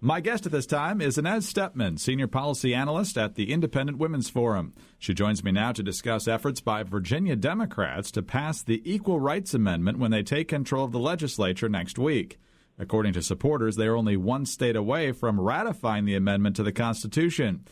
My guest at this time is Inez Stepman, Senior Policy Analyst at the Independent Women's Forum. She joins me now to discuss efforts by Virginia Democrats to pass the Equal Rights Amendment when they take control of the legislature next week. According to supporters, they are only one state away from ratifying the amendment to the Constitution.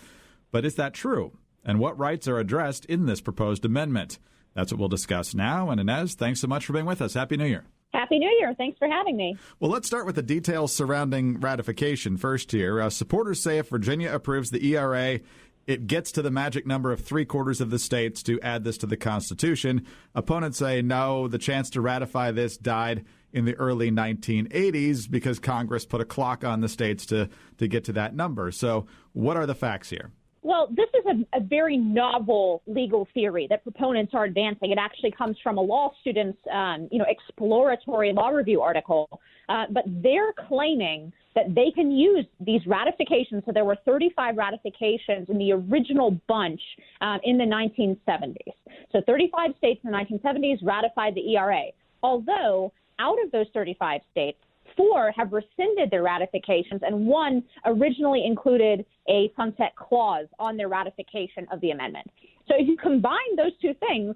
But is that true? And what rights are addressed in this proposed amendment? That's what we'll discuss now. And Inez, thanks so much for being with us. Happy New Year. Happy New Year. Thanks for having me. Well, let's start with the details surrounding ratification first here. Supporters say if Virginia approves the ERA, it gets to the magic number of 3/4 of the states to add this to the Constitution. Opponents say no, the chance to ratify this died in the early 1980s because Congress put a clock on the states to get to that number. So what are the facts here? Well, this is a very novel legal theory that proponents are advancing. It actually comes from a law student's, exploratory law review article. But they're claiming that they can use these ratifications. So there were 35 ratifications in the original bunch in the 1970s. So 35 states in the 1970s ratified the ERA. Although out of those 35 states, 4 have rescinded their ratifications, and 1 originally included a sunset clause on their ratification of the amendment. So if you combine those two things,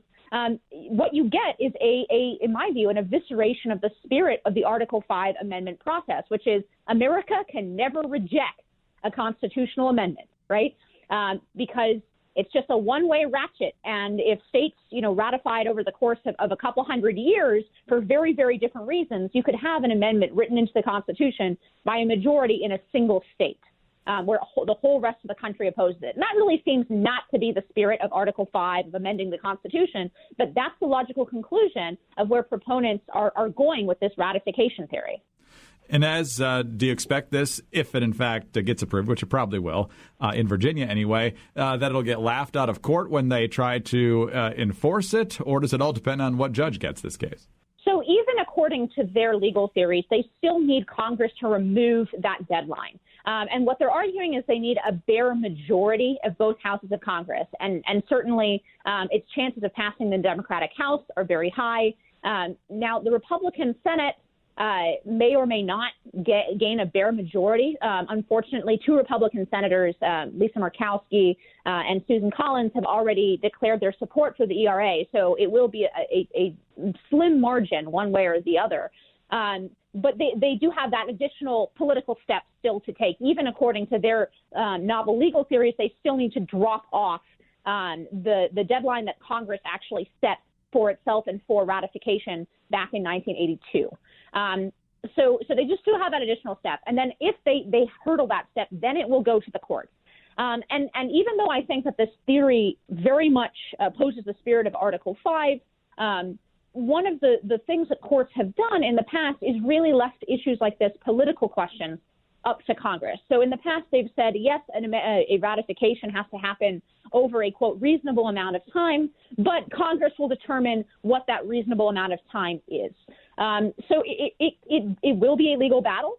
what you get is in my view, an evisceration of the spirit of the Article 5 amendment process, which is America can never reject a constitutional amendment, right? Because it's just a one-way ratchet. And if states, ratified over the course of a couple hundred years for very, very different reasons, you could have an amendment written into the Constitution by a majority in a single state, where the whole rest of the country opposes it. And that really seems not to be the spirit of Article 5 of amending the Constitution, but that's the logical conclusion of where proponents are going with this ratification theory. Inez, do you expect this, if it in fact gets approved, which it probably will, in Virginia anyway, that it'll get laughed out of court when they try to enforce it, or does it all depend on what judge gets this case? So even according to their legal theories, they still need Congress to remove that deadline. And what they're arguing is they need a bare majority of both houses of Congress. And certainly its chances of passing the Democratic House are very high. Now, the Republican Senate may or may not gain a bare majority. Unfortunately, 2 Republican senators, Lisa Murkowski and Susan Collins, have already declared their support for the ERA. So it will be a slim margin one way or the other. But they do have that additional political step still to take. Even according to their novel legal theories, they still need to drop off the deadline that Congress actually set for itself and for ratification back in 1982. So they just do have that additional step. And then if they hurdle that step, then it will go to the courts. And even though I think that this theory very much opposes the spirit of Article 5, one of the things that courts have done in the past is really left issues like this, political questions, up to Congress. So in the past, they've said, yes, a ratification has to happen over a, quote, reasonable amount of time, but Congress will determine what that reasonable amount of time is. So it will be a legal battle.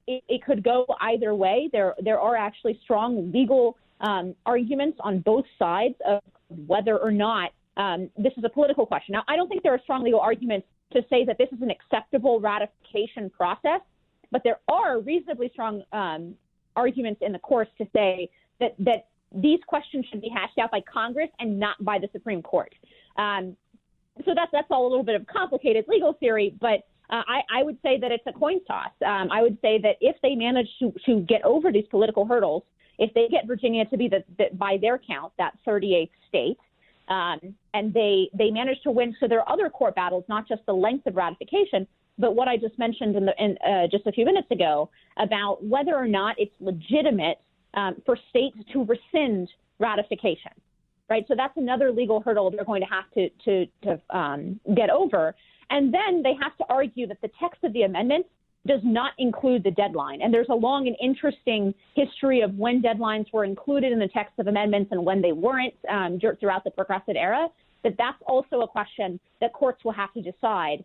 It could go either way. There are actually strong legal arguments on both sides of whether or not this is a political question. Now, I don't think there are strong legal arguments to say that this is an acceptable ratification process, but there are reasonably strong arguments in the courts to say that these questions should be hashed out by Congress and not by the Supreme Court. So that's all a little bit of complicated legal theory, but I would say that it's a coin toss. I would say that if they manage to get over these political hurdles, if they get Virginia to be by their count, that 38th state, and they manage to win, so there are other court battles, not just the length of ratification, but what I just mentioned in just a few minutes ago about whether or not it's legitimate for states to rescind ratification, right? So that's another legal hurdle they're going to have to get over. And then they have to argue that the text of the amendment does not include the deadline. And there's a long and interesting history of when deadlines were included in the text of amendments and when they weren't throughout the progressive era. That's also a question that courts will have to decide.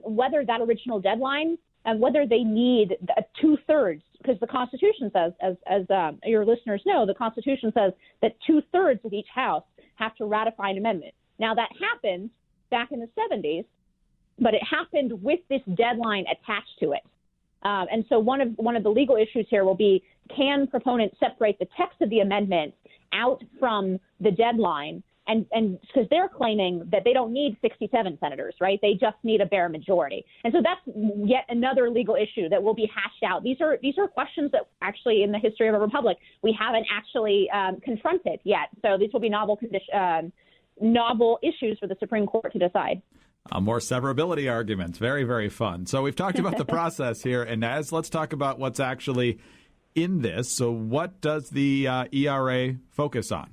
Whether that original deadline and whether they need 2/3, because the Constitution says, as your listeners know, the Constitution says that 2/3 of each house have to ratify an amendment. Now, that happened back in the 70s, but it happened with this deadline attached to it. And so one of the legal issues here will be, can proponents separate the text of the amendment out from the deadline? And because they're claiming that they don't need 67 senators, right? They just need a bare majority. And so that's yet another legal issue that will be hashed out. These are questions that actually in the history of a republic we haven't actually confronted yet. So these will be novel issues for the Supreme Court to decide. More severability arguments. Very, very fun. So we've talked about the process here. And Inez, let's talk about what's actually in this. So what does the ERA focus on?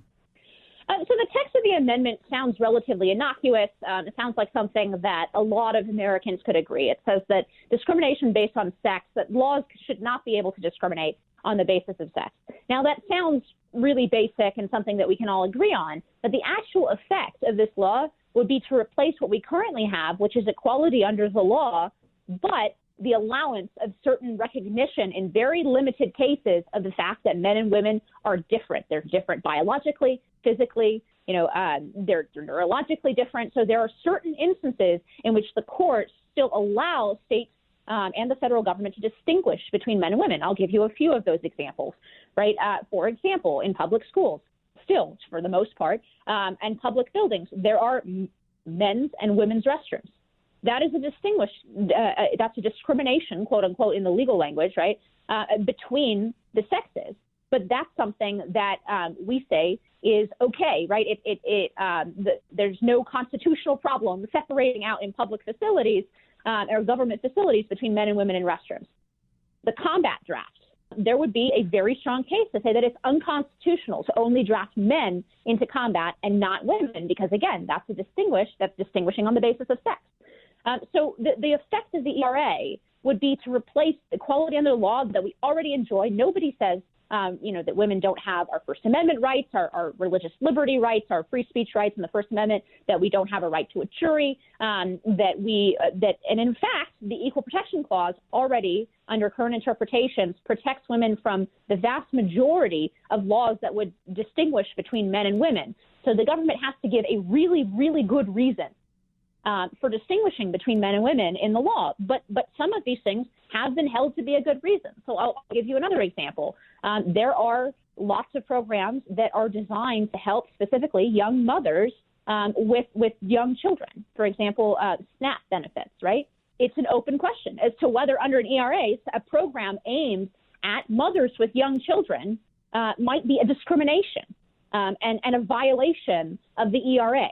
So the text of the amendment sounds relatively innocuous. It sounds like something that a lot of Americans could agree. It says that discrimination based on sex, that laws should not be able to discriminate on the basis of sex. Now, that sounds really basic and something that we can all agree on, but the actual effect of this law would be to replace what we currently have, which is equality under the law, but the allowance of certain recognition in very limited cases of the fact that men and women are different. They're different biologically, physically, they're neurologically different. So there are certain instances in which the court still allows states and the federal government to distinguish between men and women. I'll give you a few of those examples, right? For example, in public schools, still for the most part, and public buildings, there are men's and women's restrooms. That is that's a discrimination, quote unquote, in the legal language, right, between the sexes. But that's something that we say is okay, right? There's no constitutional problem separating out in public facilities or government facilities between men and women in restrooms. The combat draft, there would be a very strong case to say that it's unconstitutional to only draft men into combat and not women, because again, that's distinguishing on the basis of sex. So the effect of the ERA would be to replace equality under the law that we already enjoy. Nobody says, that women don't have our First Amendment rights, our religious liberty rights, our free speech rights in the First Amendment, that we don't have a right to a jury, and in fact, the Equal Protection Clause already, under current interpretations, protects women from the vast majority of laws that would distinguish between men and women. So the government has to give a really, really good reason for distinguishing between men and women in the law. But some of these things have been held to be a good reason. So I'll give you another example. There are lots of programs that are designed to help specifically young mothers with young children. For example, SNAP benefits, right? It's an open question as to whether under an ERA, a program aimed at mothers with young children might be a discrimination and a violation of the ERA.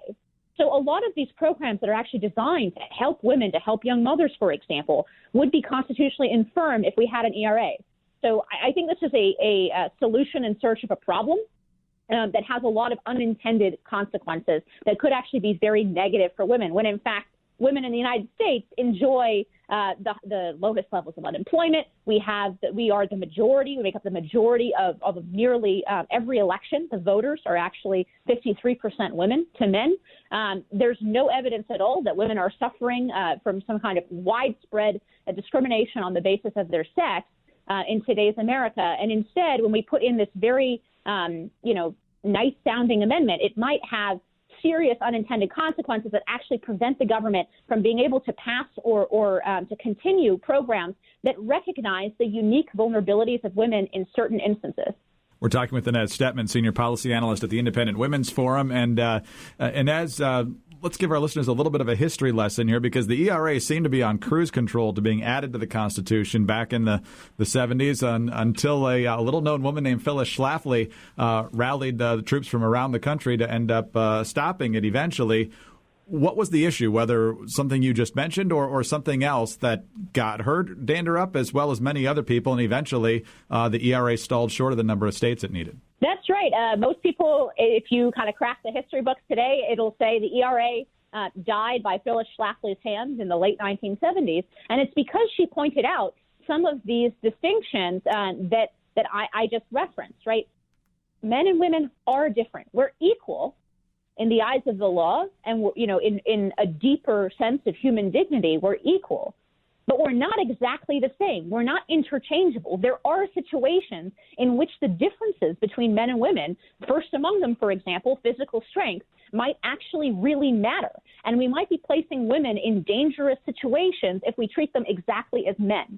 So a lot of these programs that are actually designed to help women, to help young mothers, for example, would be constitutionally infirm if we had an ERA. So I think this is a solution in search of a problem that has a lot of unintended consequences that could actually be very negative for women, when in fact women in the United States enjoy the lowest levels of unemployment. We are the majority. We make up the majority of nearly every election. The voters are actually 53% women to men. There's no evidence at all that women are suffering from some kind of widespread discrimination on the basis of their sex in today's America. And instead, when we put in this very, nice sounding amendment, it might have serious unintended consequences that actually prevent the government from being able to pass or to continue programs that recognize the unique vulnerabilities of women in certain instances. We're talking with Inez Stepman, Senior Policy Analyst at the Independent Women's Forum. And Inez, let's give our listeners a little bit of a history lesson here, because the ERA seemed to be on cruise control to being added to the Constitution back in the 70s until a little-known woman named Phyllis Schlafly rallied the troops from around the country to end up stopping it eventually. What was the issue, whether something you just mentioned or something else that got her dander up as well as many other people, and eventually the ERA stalled short of the number of states it needed? That's right. Most people, if you kind of crack the history books today, it'll say the ERA died by Phyllis Schlafly's hands in the late 1970s. And it's because she pointed out some of these distinctions that I just referenced, right? Men and women are different. We're equal in the eyes of the law, and in a deeper sense of human dignity, we're equal. But we're not exactly the same. We're not interchangeable. There are situations in which the differences between men and women, first among them, for example, physical strength, might actually really matter. And we might be placing women in dangerous situations if we treat them exactly as men.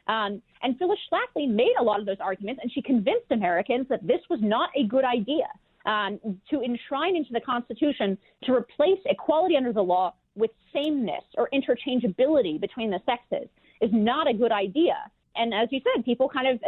And Phyllis Schlafly made a lot of those arguments, and she convinced Americans that this was not a good idea to enshrine into the Constitution to replace equality under the law with sameness or interchangeability between the sexes is not a good idea. And as you said, people kind of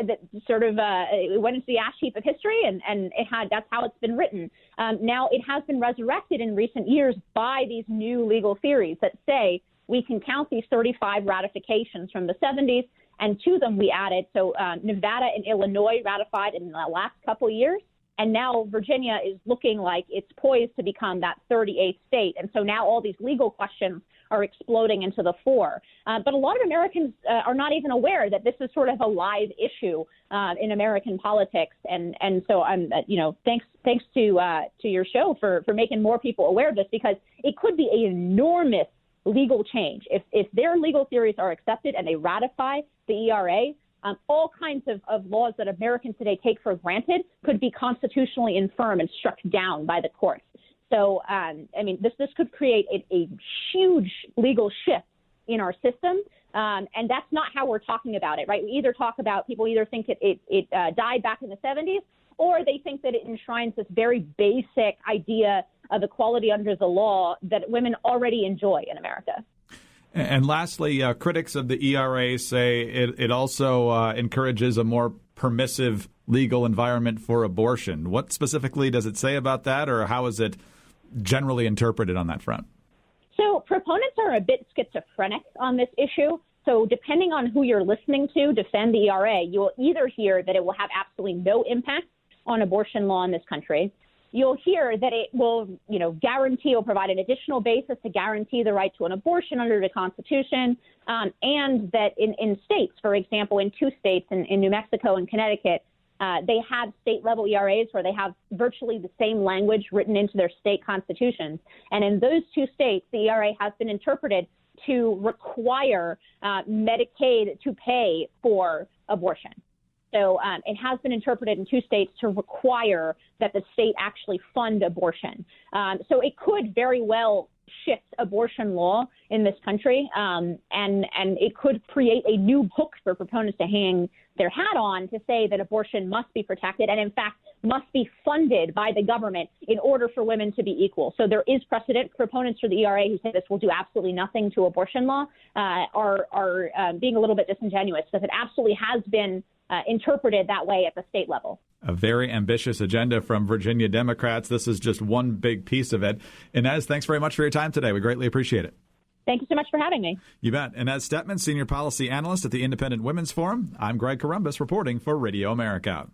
went into the ash heap of history, and that's how it's been written. Now it has been resurrected in recent years by these new legal theories that say we can count these 35 ratifications from the 70s, and to them we added, Nevada and Illinois ratified in the last couple of years, and now Virginia is looking like it's poised to become that 38th state. And so now all these legal questions are exploding into the fore. But a lot of Americans are not even aware that this is sort of a live issue in American politics. And so I'm, thanks to your show for making more people aware of this, because it could be an enormous legal change. If their legal theories are accepted and they ratify the ERA, all kinds of laws that Americans today take for granted could be constitutionally infirm and struck down by the courts. So, this could create a huge legal shift in our system, and that's not how we're talking about it, right? We either talk about, people either think it died back in the 70s, or they think that it enshrines this very basic idea of equality under the law that women already enjoy in America. And lastly, critics of the ERA say it also encourages a more permissive legal environment for abortion. What specifically does it say about that, or how is it generally interpreted on that front? So proponents are a bit schizophrenic on this issue. So depending on who you're listening to defend the ERA, you will either hear that it will have absolutely no impact on abortion law in this country. You'll hear that it will, guarantee or provide an additional basis to guarantee the right to an abortion under the Constitution, and that in states, for example, in two states, in New Mexico and Connecticut, they have state-level ERAs where they have virtually the same language written into their state constitutions. And in those two states, the ERA has been interpreted to require Medicaid to pay for abortion. So it has been interpreted in two states to require that the state actually fund abortion. So it could very well shift abortion law in this country, and it could create a new hook for proponents to hang their hat on to say that abortion must be protected and, in fact, must be funded by the government in order for women to be equal. So there is precedent. Proponents for the ERA who say this will do absolutely nothing to abortion law are being a little bit disingenuous, because it absolutely has been interpreted that way at the state level. A very ambitious agenda from Virginia Democrats. This is just one big piece of it. Inez, thanks very much for your time today. We greatly appreciate it. Thank you so much for having me. You bet. Inez Stepman, Senior Policy Analyst at the Independent Women's Forum. I'm Greg Columbus reporting for Radio America.